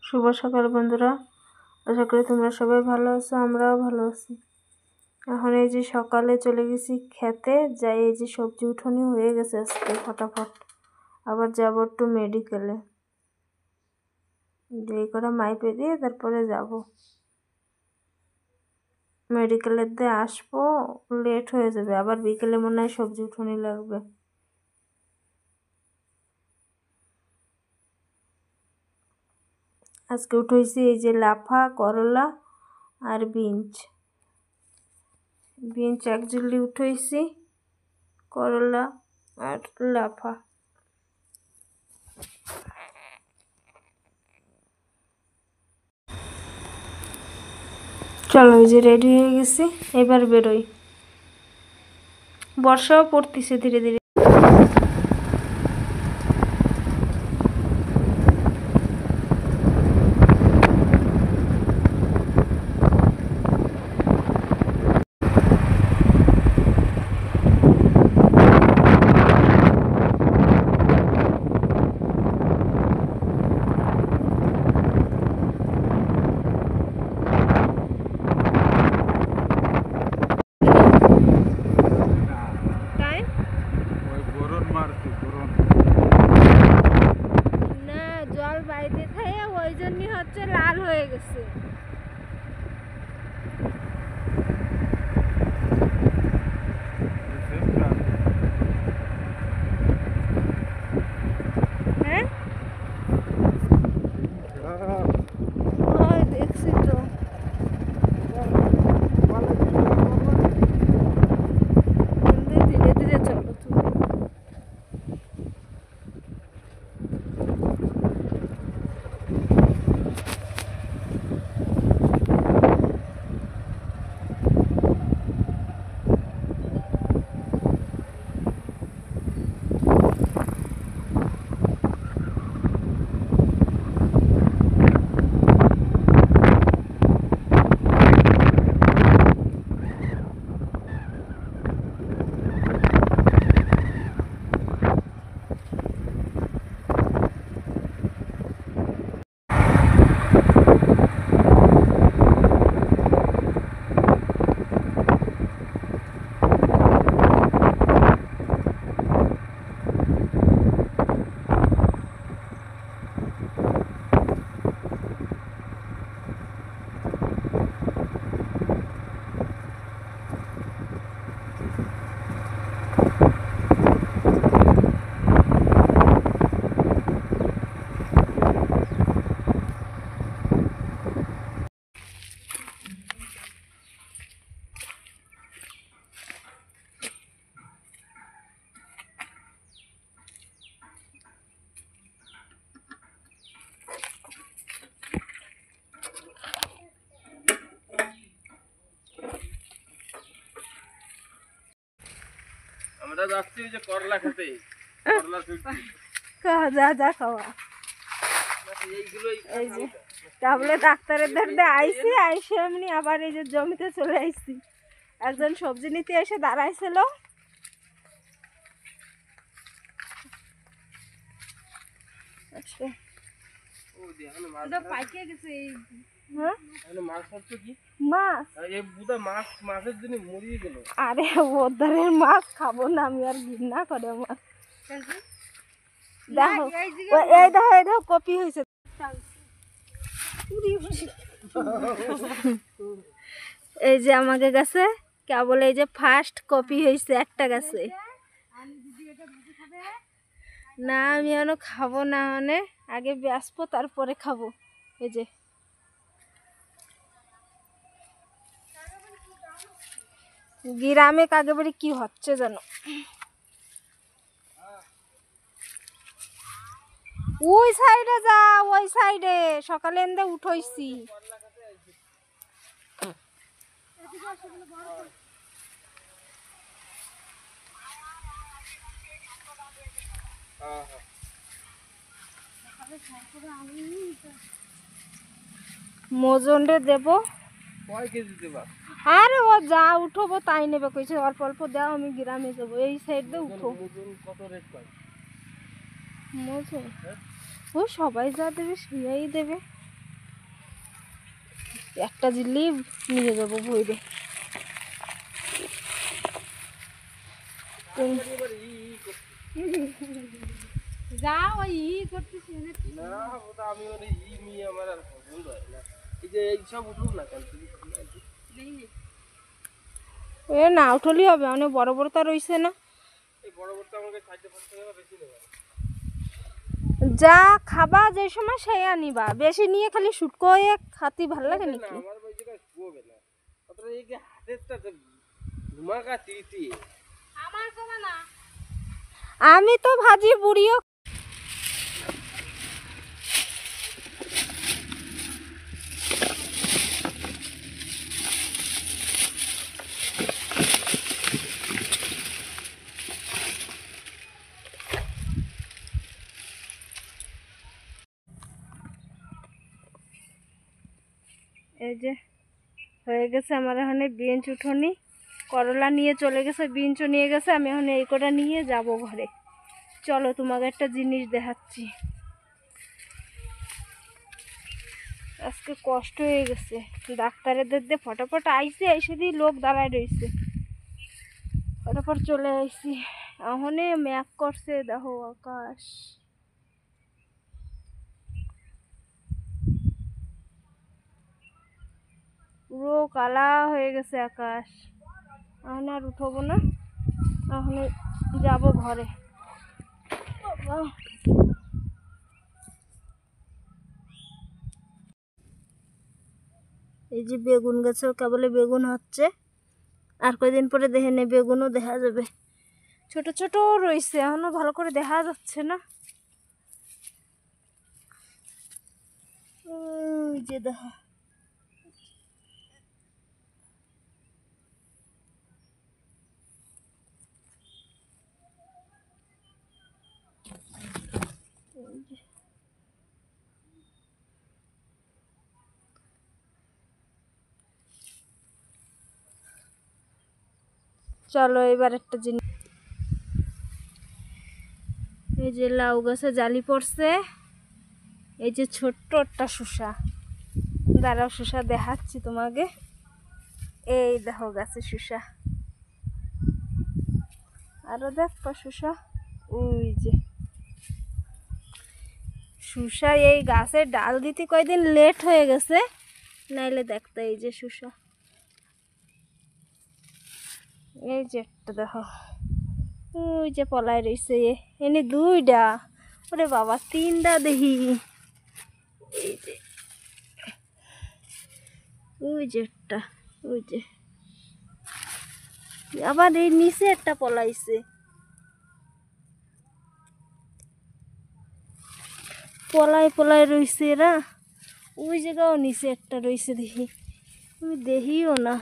শুভ সকাল বন্ধুরা, আশা করি তোমরা সবাই ভালো আছো, আমরাও ভালো আছি। এখন এই যে সকালে চলে গেছি খেতে, যাই এই যে সবজি উঠোনি হয়ে গেছে আজকে ফটাফট। আবার যাবো একটু মেডিকেলে, এই করে মাইপে দিয়ে তারপরে যাব মেডিকেলের দিয়ে আসবো, লেট হয়ে যাবে। আবার বিকেলে মনে হয় সবজি উঠোনি লাগবে। আজকে উঠেছি এই যে লাফা, করলা আর বিনস এক ঝুলি উঠেছি, করলা আর লাফা। চলো এই যে রেডি হয়ে গেছি, এবার বেরোই। বর্ষাও পড়তেছে ধীরে ধীরে। না জল বাইরে খাইয়ে ওই জন্যই হচ্ছে লাল হয়ে গেছে। হ্যাঁ দেখছি তো। ধীরে ধীরে চলো তুমি। আমরা যাচ্ছি যে করলা খেতে, করলা ফিরছি। যা যা খাওয়া। এই যে তাহলে ডাক্তারের ধারে আইসি, আইসে এমনি আবার এই যে জমিতে চলে আইসি। একজন সবজি নিতে এসে দাঁড়াইছিল, আরে ওদের মাছ খাবো না আমি, আর ঘৃণা করে মাছ। দেখো এই দেখো, এই দেখো কপি হয়েছে। এই যে আমাকে গাছে কেবল এই যে ফার্স্ট কপি হয়েছে একটা গাছে। না আমি এখনো খাবো না, মানে আগে বেসবো তারপরে খাবো। এই যে গ্রামে কাকে বাড়ি কি হচ্ছে জানো, ওই সাইডে যা, ওই সাইডে সকালে এনে উঠইছি। মজনরে দেব। কয় কেজি দেবা? আরে ও যা উঠবো তাই নেবে কইছে, অল্প অল্প দাও, আমি গ্রামে যাবো। এই সাইড দিয়ে উঠো। কত রেট পাই মজুন ও সবাই যা দেবে সেই দেবে। একটা জিল্লি নিয়ে যাবো ভইরে। যাও ওই করতেছি না ওটা আমি ওই মি আমার আর পছন্দ হয় না। এই যে এই সব উঠুক না কেন তুমি এ না উঠলি হবে, অনেক বড় বড় তো রইছে না। এই বড় বড় তো আমাকে 60-50 টাকা বেশি নেবে। যা খাবা যে সময় সেই আনিবা, বেশি নিয়ে খালি শুটকো হয়ে খাতি ভালো লাগে নাকি? আমার ওই জায়গায় শুয়োবে না অতটা, এই যে হাতেরটা ধুমাকা তিতি আমার কমা না, আমি তো ভাজি বুড়িও। এই যে হয়ে গেছে আমার এখানে বেঞ্চ উঠোনি, করলা নিয়ে চলে গেছে, বিনচও নিয়ে গেছে। আমি এখন এই কটা নিয়ে যাব ঘরে। চলো তোমাকে একটা জিনিস দেখাচ্ছি। আজকে কষ্ট হয়ে গেছে, ডাক্তারের দিয়ে ফটাফট আইসে, এসে দিয়ে লোক দাঁড়ায় রয়েছে, ফটাফট চলে আইসি। এখনে ম্যাক করছে, দেখো আকাশ পুরো কালা হয়ে গেছে আকাশ। এখন আর উঠবো না, এখন যাব ঘরে। এই যে বেগুন গাছেও কেবলে বেগুন হচ্ছে, আর কয়দিন পরে দেখে নে বেগুনও দেখা যাবে। ছোট ছোট রয়েছে, এখনো ভালো করে দেখা যাচ্ছে না। ওই যে দেখো চলো এবার একটা জিনিস, এই যে লাউ গাছে জালি পড়ছে, এই যে ছোট্ট একটা শসা, দাঁড়াও শসা দেখাচ্ছি তোমাকে। এই দেখো গাছে শসা, আরো দেখো শসা, ওই যে শসা। এই গাছের ডাল দিতে কয়দিন লেট হয়ে গেছে, নাইলে দেখতে। এই যে শসা, এই যে একটা দেখো, ওই যে পলায় রয়েছে এনে দুইটা, ওরে বাবা তিনটা দেখি। এই যে ওই যে একটা, ওই যে আবার এই নিচে একটা পলাইছে, পলায় পলায় রয়েছে এরা। ওই জায়গাও নিচে একটা রয়েছে দেখি, তুমি দেখিও না।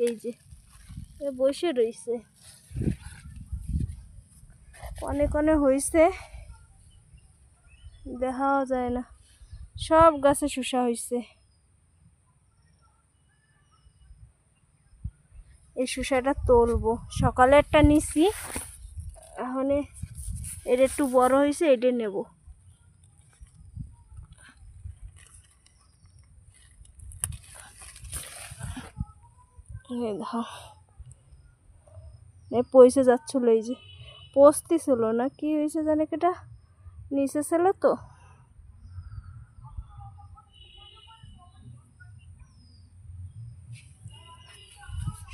এই যে বসে রয়েছে, অনেক অনেক হয়েছে, দেখাও যায় না। সব গাছে শসা হয়েছে। এই শসাটা তুলবো, সকালে একটা নিছি, এখন এটা একটু বড় হয়েছে, এটা নেব। পয়সা যাচ্ছিল, এই যে পস্তি ছিল না কি হয়েছে জানে, কেটা নিচে ছিল তো।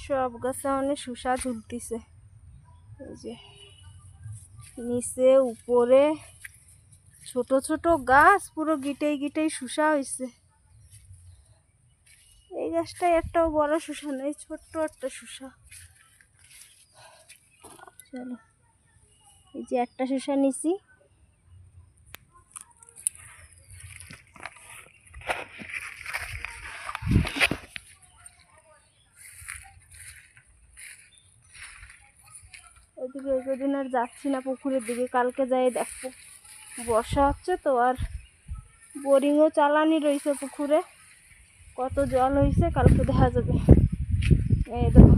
সব গাছে অনেক শসা ঝুলতেছে, এই যে নিচে উপরে ছোট ছোট গাছ, পুরো গিটেই গিটেই শসা হয়েছে। এই গাছটায় একটাও বড় শসা নেই, ছোট্ট একটা শসা। চলো এই যে একটা শসা নিছি, ওইদিকে কদিন আর যাচ্ছি না পুকুরের দিকে, কালকে যাই দেখবো। বর্ষা হচ্ছে তো, আর বোরিংও চালানি রয়েছে পুকুরে, কত জল হয়েছে কালকে দেখা যাবে। এই দেখো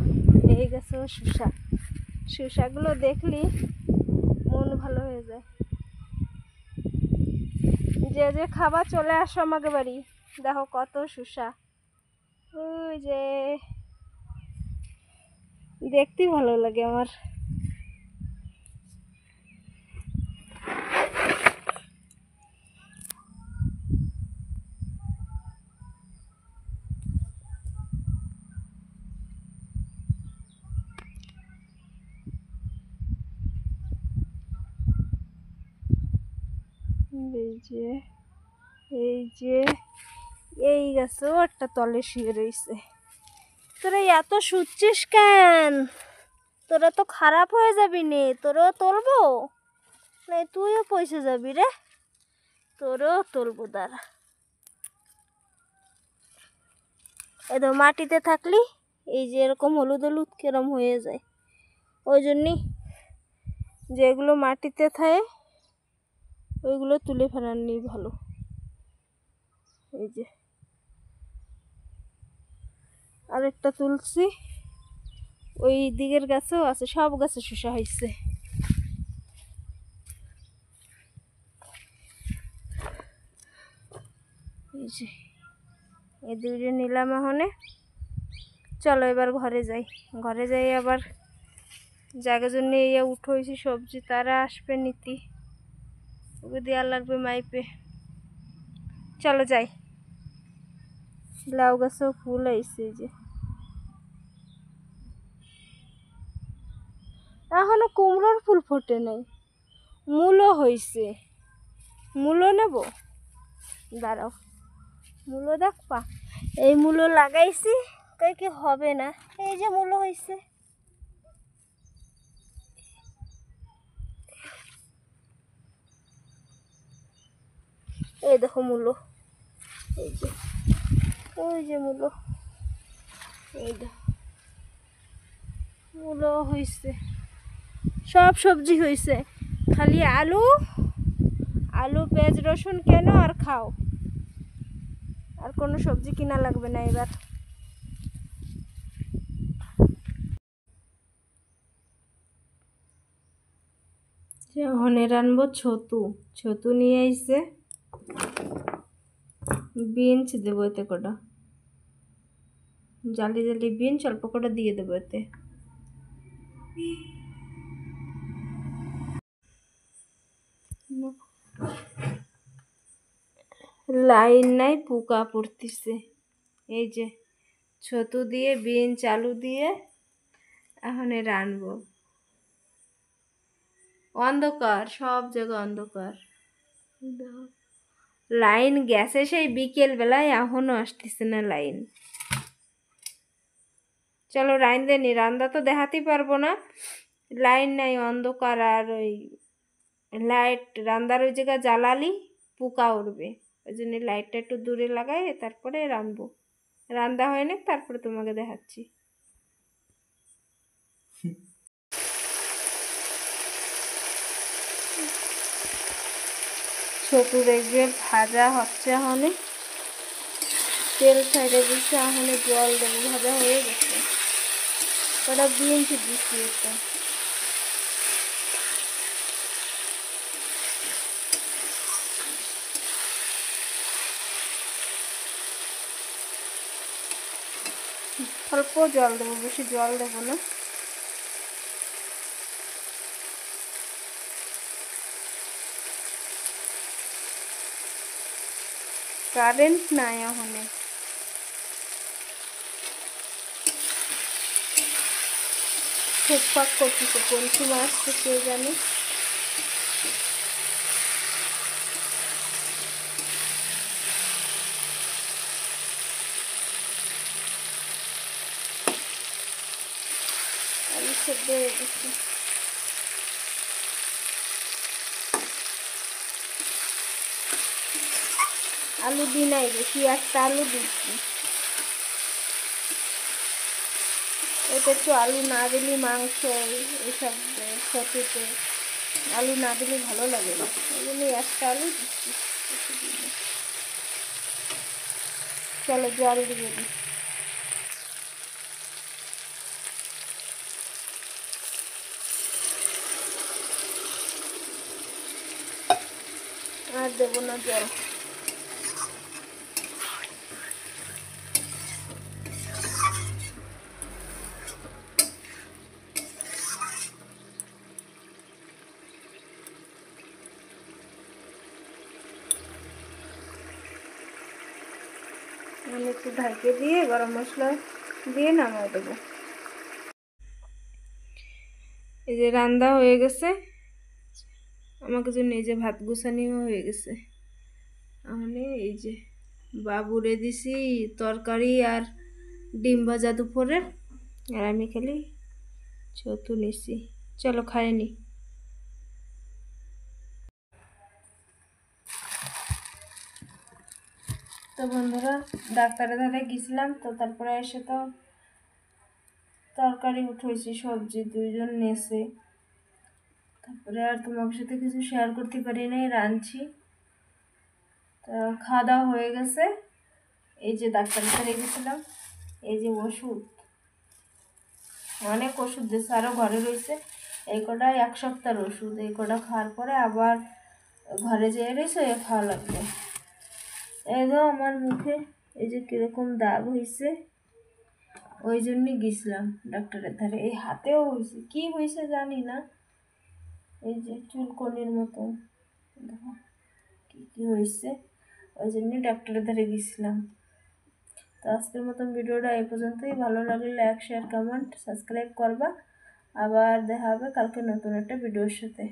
এই গেছে শসা, শসাগুলো দেখলি মন ভালো হয়ে যায়। যে যে খাবার চলে আসো আমাকে বাড়ি, দেখো কত শসা। ওই যে দেখতেই ভালো লাগে আমার। এই যে এই যে এই গাছও একটা তলে শুয়ে রয়েছে। তোরা এত শুচ্ছিস কেন? তোরা তো খারাপ হয়ে যাবি নে, তোরও তুলবো না, তুইও পয়সা যাবি রে, তোরও তুলবো দাঁড়া। এতো মাটিতে থাকলি এই যে এরকম হলুদ হলুদ কেরম হয়ে যায়, ওই জন্যই যেগুলো মাটিতে থাকে ওইগুলো তুলে ফেলানি ভালো। এই যে আরেকটা তুলছি, ওই দিকের গাছেও আছে, সব গাছে শসা হয়েছে। এই যে এই দুইটা নিলাম এখানে। চলো এবার ঘরে যাই, ঘরে যাই আবার জায়গার জন্য এই উঠো হয়েছে সবজি, তারা আসবে নিতি, ওকে দেওয়া লাগবে মাইপে। চলো যাই। লাউ গাছেও ফুল আইছে, এই যে এখনো কুমড়োর ফুল ফোটে নাই, মূলো হয়েছে। মূলো নেব, দাঁড়াও, মূলো দেখবা, এই মূলো লাগাইছি, কই কি হবে না, এই যে মূলো হয়েছে। এই দেখো মূলো, এই যে ওই যে মূলো, এই দেখো মূলো হয়েছে, সব সবজি হয়েছে, খালি আলু আলু পেঁয়াজ রসুন কেন আর খাও, আর কোনো সবজি কিনা লাগবে না এবার। হনে রানবো ছতু, ছতু নিয়ে আইছে, বিনস দেবো এতে কটা, জালি জালি বিনস অল্প কটা দিয়ে দেবো এতে। লাইন নাই, পোকা পড়তিছে। এই যে ছতু দিয়ে বিনস আলু দিয়ে এখন রানবো। অন্ধকার, সব জায়গা অন্ধকার, লাইন গেছে সেই বিকেল বেলায়, এখনো আসতেছে না লাইন। চলো রাইন্দে নি, রান্দা তো দেখাতেই পারবো না, লাইন নাই, অন্ধকার, আর ওই লাইট রান্দার ওই জায়গায় জ্বালালি পোকা উঠবে, ওই জন্য লাইটটা একটু দূরে লাগাই, তারপরে রানবো। রান্দা হয় না, তারপরে তোমাকে দেখাচ্ছি। ছতু দেখবে ভাজা হচ্ছে, এখন তেল ছাইড়ে দিচ্ছে, এখন জল দেবো, ভাজা হয়ে গেছে। কটা বিনস দিচ্ছি একটা, অল্প জল দেবো, বেশি জল দেবো না। কারেন্ট নাই এখানে, ফুকফাক করতেছে, কোন সময় আসছে কে জানে। আলু সেদ্ধ হয়ে গেছে, আলু দিই নাই, বেশি একটা আলু দিচ্ছি, এতে একটু আলু না দিলে মাংস এইসব ছতুতে আলু না দিলে ভালো লাগে না, ওই জন্য একটা আলু দিচ্ছি। চলো জল দিয়ে দিই। আর দেবো না জল। আমি একটু ঢাকিয়ে দিয়ে গরম মশলা দিয়ে নামাই দেবো। এই যে রান্না হয়ে গেছে, আমাকে জন্য এই যে ভাত গুছানিও হয়ে গেছে। তাহলে এই যে বাবুরে দিছি তরকারি আর ডিম ভাজা দুপুরের, আর আমি খালি ছতু নিছি। চলো খাই নি। তো বন্ধুরা, ডাক্তারের ধারে গেছিলাম, তো তারপরে এসে তো তরকারি উঠেছি, সবজি দুইজন নেছে। তারপরে আর তোমার সাথে কিছু শেয়ার করতে পারি নাই, রাঁধছি। তো খাওয়া দাওয়া হয়ে গেছে। এই যে ডাক্তারের ধারে গেছিলাম, এই যে ওষুধ, অনেক ওষুধ দিয়েছে, আরও ঘরে রয়েছে। এই কটা 1 সপ্তাহের ওষুধ, এই কটা খাওয়ার পরে আবার ঘরে যেয়ে রয়েছে, এ খাওয়া লাগবে। এই তো আমার মুখে এই যে কিরকম দাগ হয়েছে, ওই জন্যই গেছিলাম ডাক্তারের ধারে। এই হাতেও হয়েছে, কি হয়েছে জানি না, এই যে চুলকনির মতো, দেখো কি কি হয়েছে, ওই জন্যই ডাক্তারের ধারে গেছিলাম। তো আজকের মতন ভিডিওটা এই পর্যন্তই। ভালো লাগলে লাইক, শেয়ার, কমেন্ট, সাবস্ক্রাইব করবা। আবার দেখা হবে কালকে নতুন একটা ভিডিওর সাথে।